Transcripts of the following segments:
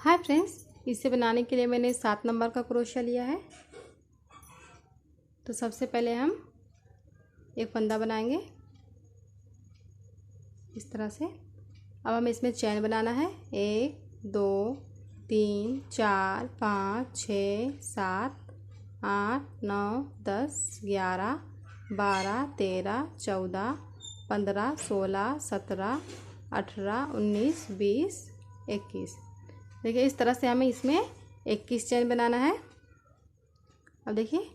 Hi friends, इसे बनाने के लिए मैंने 7 नंबर का क्रोशिया लिया है। तो सबसे पहले हम एक फंदा बनाएंगे इस तरह से। अब हमें इसमें चैन बनाना है 1 2 3 4 5 6 7 8 9 10 11 12 13 14 15 16 17 18 19 20 21। देखिए इस तरह से हमें इसमें 21 चैन बनाना है। अब देखिए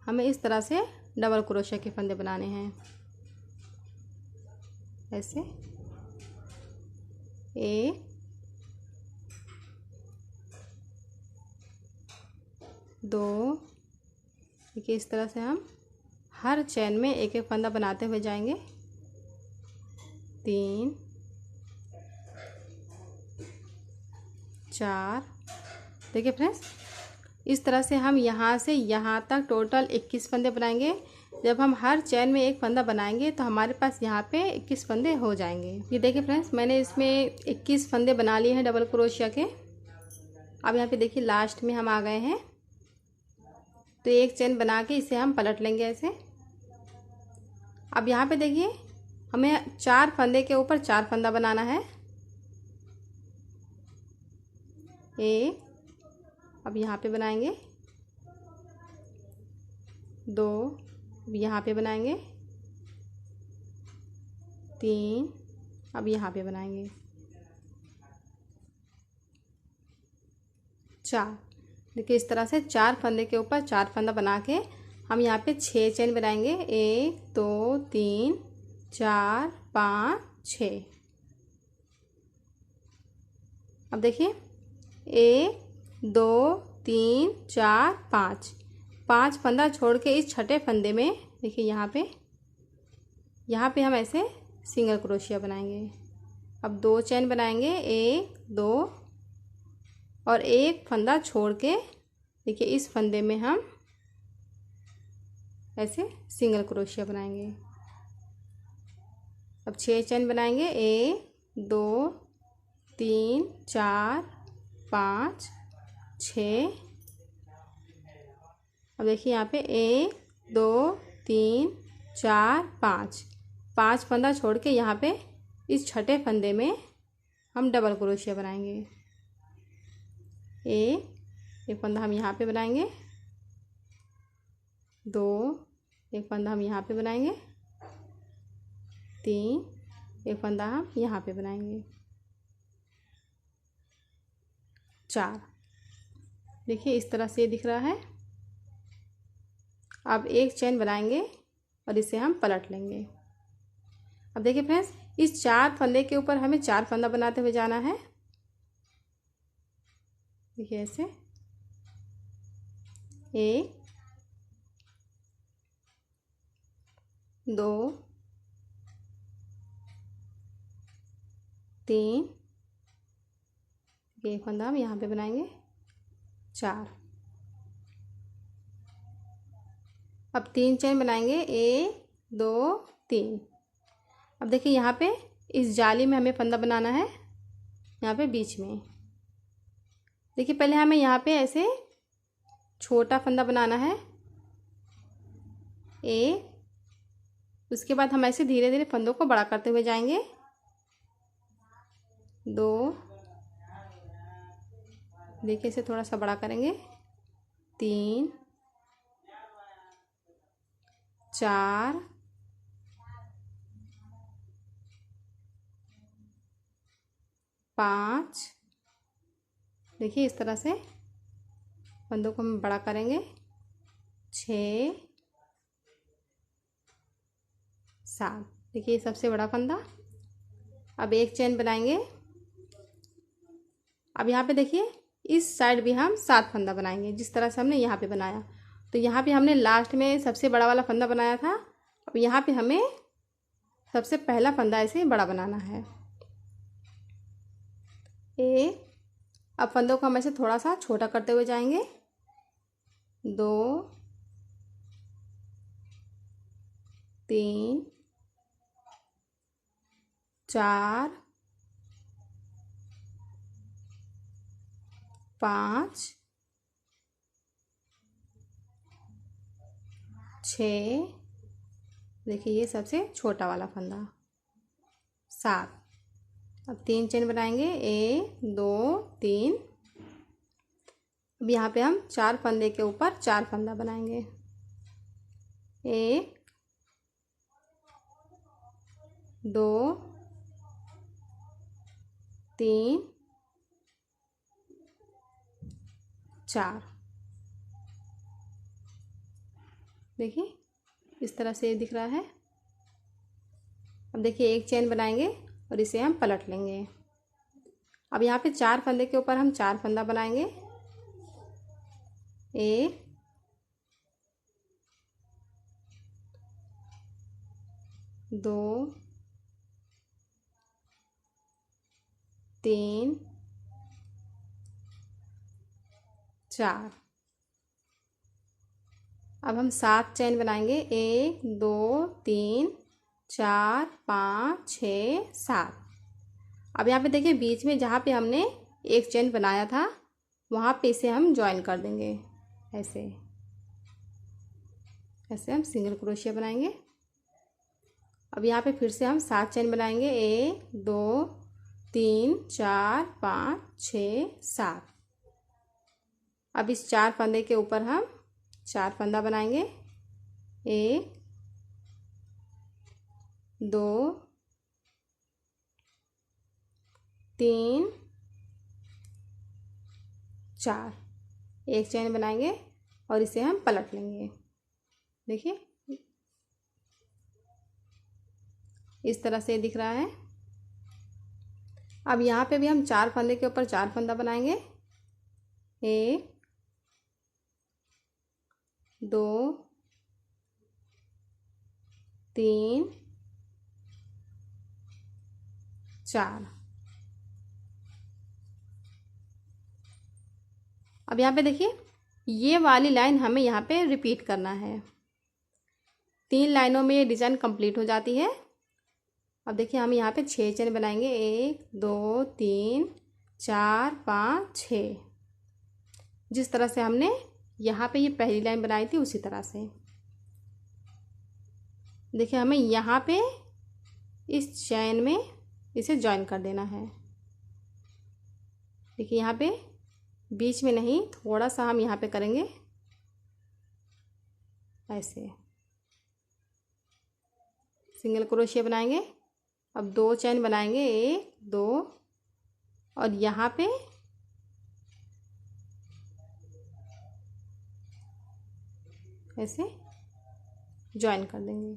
हमें इस तरह से डबल क्रोशिया के फंदे बनाने हैं। ऐसे 1 2, देखिए इस तरह से हम हर चैन में एक एक फंदा बनाते हुए जाएंगे। 3 4। देखिए फ्रेंड्स, इस तरह से हम यहाँ से यहाँ तक टोटल 21 फंदे बनाएंगे। जब हम हर चैन में एक फंदा बनाएंगे तो हमारे पास यहाँ पे 21 फंदे हो जाएंगे। ये देखिए फ्रेंड्स, मैंने इसमें 21 फंदे बना लिए हैं डबल क्रोशिया के। अब यहाँ पे देखिए लास्ट में हम आ गए हैं, तो एक चैन बना के इसे हम पलट लेंगे ऐसे। अब यहाँ पे देखिए हमें 4 फंदे के ऊपर 4 फंदा बनाना है। 1, अब यहाँ पे बनाएंगे 2, अब यहाँ पे बनाएंगे 3, अब यहाँ पे बनाएंगे 4। देखिए इस तरह से 4 फंदे के ऊपर 4 फंदा बना के हम यहाँ पे 6 चैन बनाएंगे। 1 2 3 4 5 6। अब देखिए 1 2 3 4 5 फंदा छोड़ के इस छठे फंदे में देखिए यहाँ पे हम ऐसे सिंगल क्रोशिया बनाएंगे। अब 2 चैन बनाएंगे 1 2, और एक फंदा छोड़ के देखिए इस फंदे में हम ऐसे सिंगल क्रोशिया बनाएंगे। अब 6 चैन बनाएंगे 1 2 3 4 5 6। अब देखिए यहाँ पे 1 2 3 4 5 फंदा छोड़ के यहाँ पे इस छठे फंदे में हम डबल क्रोशिया बनाएंगे। एक फंदा हम यहाँ पे बनाएंगे, 2, एक फंदा हम यहाँ पे बनाएंगे, 3, एक फंदा हम यहाँ पे बनाएंगे, 4। देखिए इस तरह से ये दिख रहा है। अब एक चैन बनाएंगे और इसे हम पलट लेंगे। अब देखिए फ्रेंड्स, इस 4 फंदे के ऊपर हमें 4 फंदा बनाते हुए जाना है। देखिए ऐसे 1 2 3, एक फंदा हम यहाँ पे बनाएंगे 4। अब 3 चैन बनाएंगे 1 2 3। अब देखिए यहाँ पे इस जाली में हमें फंदा बनाना है, यहाँ पे बीच में। देखिए पहले हमें यहाँ पे ऐसे छोटा फंदा बनाना है 1, उसके बाद हम ऐसे धीरे धीरे फंदों को बड़ा करते हुए जाएंगे। 2, देखिए इसे थोड़ा सा बड़ा करेंगे। 3 4 5। देखिए इस तरह से फंदों को हम बड़ा करेंगे। 6 7, देखिए सबसे बड़ा फंदा। अब एक चैन बनाएंगे। अब यहाँ पे देखिए इस साइड भी हम 7 फंदा बनाएंगे, जिस तरह से हमने यहाँ पे बनाया। तो यहाँ पे हमने लास्ट में सबसे बड़ा वाला फंदा बनाया था। अब यहाँ पे हमें सबसे पहला फंदा ऐसे बड़ा बनाना है। अब फंदों को हम ऐसे थोड़ा सा छोटा करते हुए जाएंगे। 2 3 4 5 6, देखिए ये सबसे छोटा वाला फंदा, 7। अब 3 चेन बनाएंगे, 1 2 3। अब यहाँ पे हम 4 फंदे के ऊपर 4 फंदा बनाएंगे, 1 2 3 4। देखिए इस तरह से दिख रहा है। अब देखिए एक चेन बनाएंगे और इसे हम पलट लेंगे। अब यहाँ पे 4 फंदे के ऊपर हम 4 फंदा बनाएंगे, 1 2 3 4। अब हम 7 चेन बनाएंगे, 1 2 3 4 5 6 7। अब यहाँ पे देखिए बीच में जहाँ पे हमने एक चेन बनाया था वहाँ पे इसे हम ज्वाइन कर देंगे, ऐसे ऐसे हम सिंगल क्रोशिया बनाएंगे। अब यहाँ पे फिर से हम 7 चेन बनाएंगे, 1 2 3 4 5 6 7। अब इस 4 फंदे के ऊपर हम 4 फंदा बनाएंगे, 1 2 3 4। एक चेन बनाएंगे और इसे हम पलट लेंगे। देखिए इस तरह से दिख रहा है। अब यहाँ पे भी हम 4 फंदे के ऊपर 4 फंदा बनाएंगे, 1 2 3 4। अब यहाँ पे देखिए ये वाली लाइन हमें यहाँ पे रिपीट करना है। 3 लाइनों में ये डिज़ाइन कंप्लीट हो जाती है। अब देखिए हम यहाँ पे 6 चेन बनाएंगे, 1 2 3 4 5 6। जिस तरह से हमने यहाँ पे ये पहली लाइन बनाई थी उसी तरह से। देखिए हमें यहाँ पे इस चेन में इसे ज्वाइन कर देना है। देखिए यहाँ पे बीच में नहीं, थोड़ा सा हम यहाँ पे करेंगे ऐसे, सिंगल क्रोशिया बनाएंगे। अब 2 चेन बनाएंगे, 1 2, और यहाँ पे ऐसे ज्वाइन कर देंगे।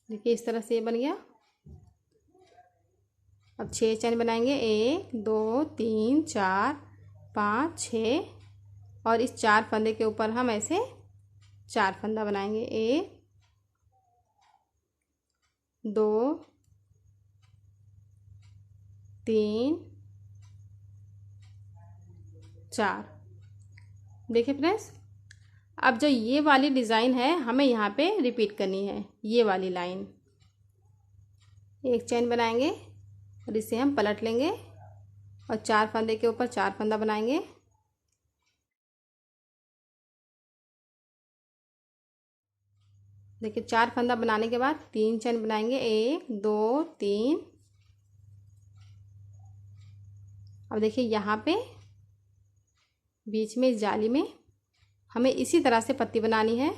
देखिए इस तरह से ये बन गया। अब 6 चेन बनाएंगे, 1 2 3 4 5 6, और इस 4 फंदे के ऊपर हम ऐसे 4 फंदा बनाएंगे, 1 2 3 4। देखिए फ्रेंड्स, अब जो ये वाली डिज़ाइन है हमें यहाँ पे रिपीट करनी है। ये वाली लाइन, एक चेन बनाएंगे और इसे हम पलट लेंगे और 4 फंदे के ऊपर 4 फंदा बनाएंगे। देखिए 4 फंदा बनाने के बाद 3 चेन बनाएंगे, 1 2 3। अब देखिए यहाँ पे बीच में इस जाली में हमें इसी तरह से पत्ती बनानी है।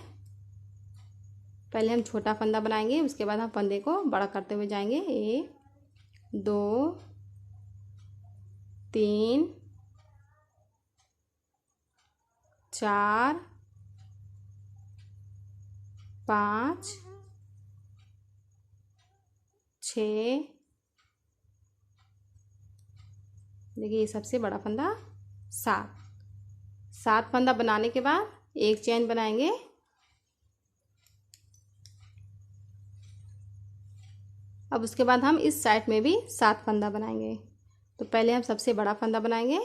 पहले हम छोटा फंदा बनाएंगे, उसके बाद हम फंदे को बड़ा करते हुए जाएंगे, 1 2 3 4 5 6। देखिए ये सबसे बड़ा फंदा 7 फंदा बनाने के बाद एक चेन बनाएंगे। अब उसके बाद हम इस साइड में भी 7 फंदा बनाएंगे। तो पहले हम सबसे बड़ा फंदा बनाएंगे,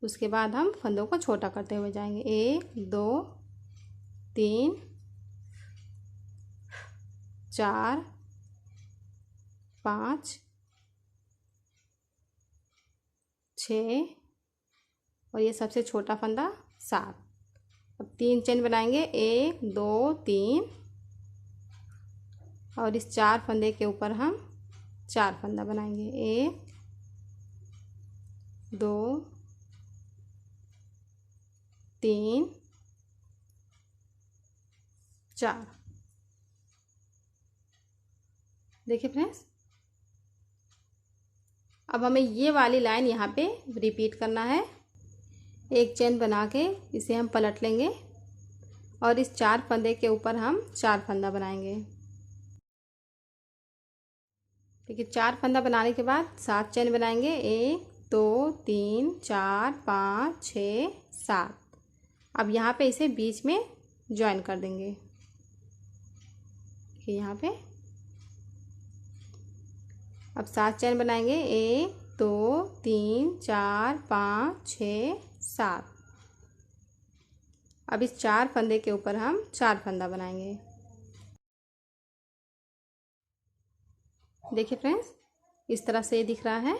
उसके बाद हम फंदों को छोटा करते हुए जाएंगे, 1 2 3 4 5 6 और ये सबसे छोटा फंदा 7। अब 3 चेन बनाएंगे, 1 2 3 और इस 4 फंदे के ऊपर हम 4 फंदा बनाएंगे, 1 2 3 4। देखिए फ्रेंड्स, अब हमें ये वाली लाइन यहाँ पे रिपीट करना है। एक चेन बना के इसे हम पलट लेंगे और इस 4 फंदे के ऊपर हम 4 फंदा बनाएंगे। देखिए 4 फंदा बनाने के बाद 7 चेन बनाएंगे, 1 2 3 4 5 6 7। अब यहाँ पे इसे बीच में ज्वाइन कर देंगे। देखिए यहाँ पे अब 7 चेन बनाएंगे, 1 2 3 4 5 6 7। अब इस 4 फंदे के ऊपर हम 4 फंदा बनाएंगे। देखिए फ्रेंड्स, इस तरह से ये दिख रहा है।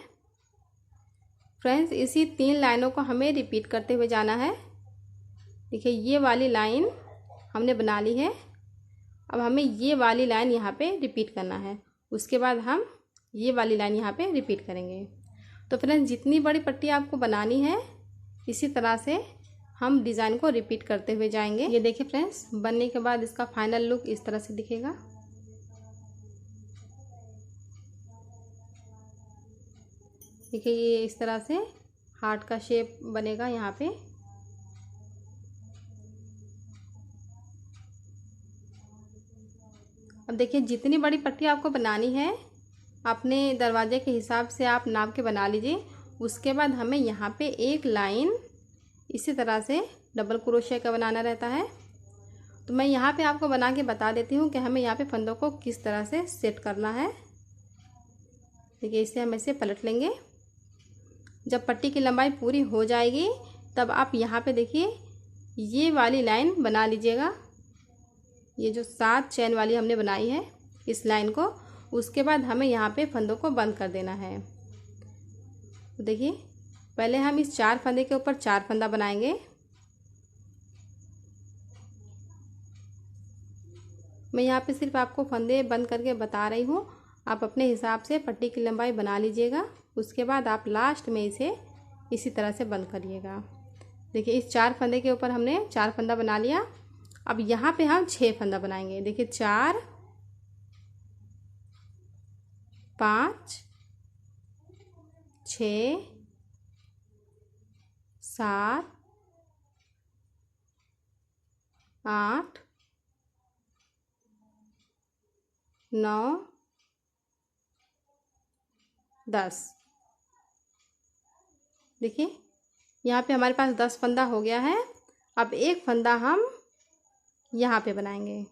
फ्रेंड्स, इसी 3 लाइनों को हमें रिपीट करते हुए जाना है। देखिए ये वाली लाइन हमने बना ली है। अब हमें ये वाली लाइन यहाँ पे रिपीट करना है, उसके बाद हम ये वाली लाइन यहाँ पे रिपीट करेंगे। तो फ्रेंड्स, जितनी बड़ी पट्टी आपको बनानी है इसी तरह से हम डिज़ाइन को रिपीट करते हुए जाएंगे। ये देखिए फ्रेंड्स, बनने के बाद इसका फाइनल लुक इस तरह से दिखेगा। देखिए ये इस तरह से हार्ट का शेप बनेगा यहाँ पे। अब देखिए, जितनी बड़ी पट्टी आपको बनानी है अपने दरवाजे के हिसाब से आप नाप के बना लीजिए। उसके बाद हमें यहाँ पे एक लाइन इसी तरह से डबल क्रोशिया का बनाना रहता है। तो मैं यहाँ पे आपको बना के बता देती हूँ कि हमें यहाँ पे फंदों को किस तरह से सेट करना है। देखिए इसे हम ऐसे पलट लेंगे। जब पट्टी की लंबाई पूरी हो जाएगी तब आप यहाँ पे देखिए ये वाली लाइन बना लीजिएगा। ये जो 7 चेन वाली हमने बनाई है इस लाइन को, उसके बाद हमें यहाँ पे फंदों को बंद कर देना है। तो देखिए पहले हम इस 4 फंदे के ऊपर 4 फंदा बनाएंगे। मैं यहाँ पे सिर्फ आपको फंदे बंद करके बता रही हूँ, आप अपने हिसाब से पट्टी की लंबाई बना लीजिएगा। उसके बाद आप लास्ट में इसे इसी तरह से बंद करिएगा। देखिए इस 4 फंदे के ऊपर हमने 4 फंदा बना लिया। अब यहाँ पे हम 6 फंदा बनाएंगे। देखिए 4 5 6 7 8 9 10। देखिए यहाँ पे हमारे पास 10 फंदा हो गया है। अब एक फंदा हम यहाँ पे बनाएंगे,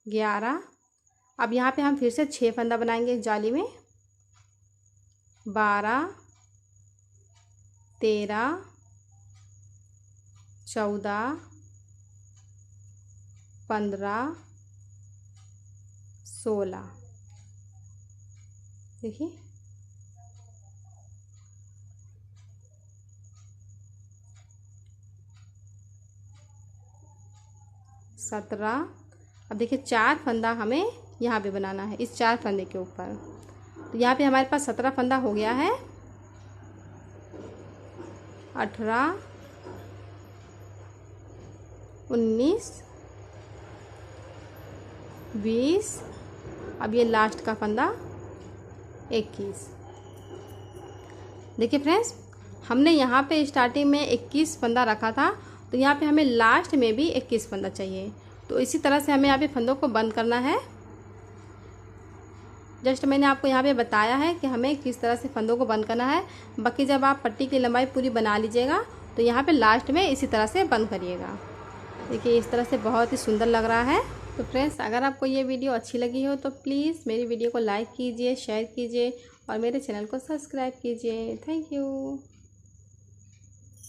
11। अब यहाँ पे हम फिर से 6 फंदा बनाएंगे जाली में, 12 13 14 15 16। देखिए 17। अब देखिए 4 फंदा हमें यहाँ पे बनाना है इस 4 फंदे के ऊपर। तो यहाँ पे हमारे पास 17 फंदा हो गया है। 18 19 20। अब ये लास्ट का फंदा 21। देखिए फ्रेंड्स, हमने यहाँ पे स्टार्टिंग में 21 फंदा रखा था, तो यहाँ पे हमें लास्ट में भी 21 फंदा चाहिए। तो इसी तरह से हमें यहाँ पे फंदों को बंद करना है। जस्ट मैंने आपको यहाँ पे बताया है कि हमें किस तरह से फंदों को बंद करना है। बाकी जब आप पट्टी की लंबाई पूरी बना लीजिएगा तो यहाँ पे लास्ट में इसी तरह से बंद करिएगा। देखिए इस तरह से बहुत ही सुंदर लग रहा है। तो फ्रेंड्स, अगर आपको ये वीडियो अच्छी लगी हो तो प्लीज़ मेरी वीडियो को लाइक कीजिए, शेयर कीजिए और मेरे चैनल को सब्सक्राइब कीजिए। Thank you.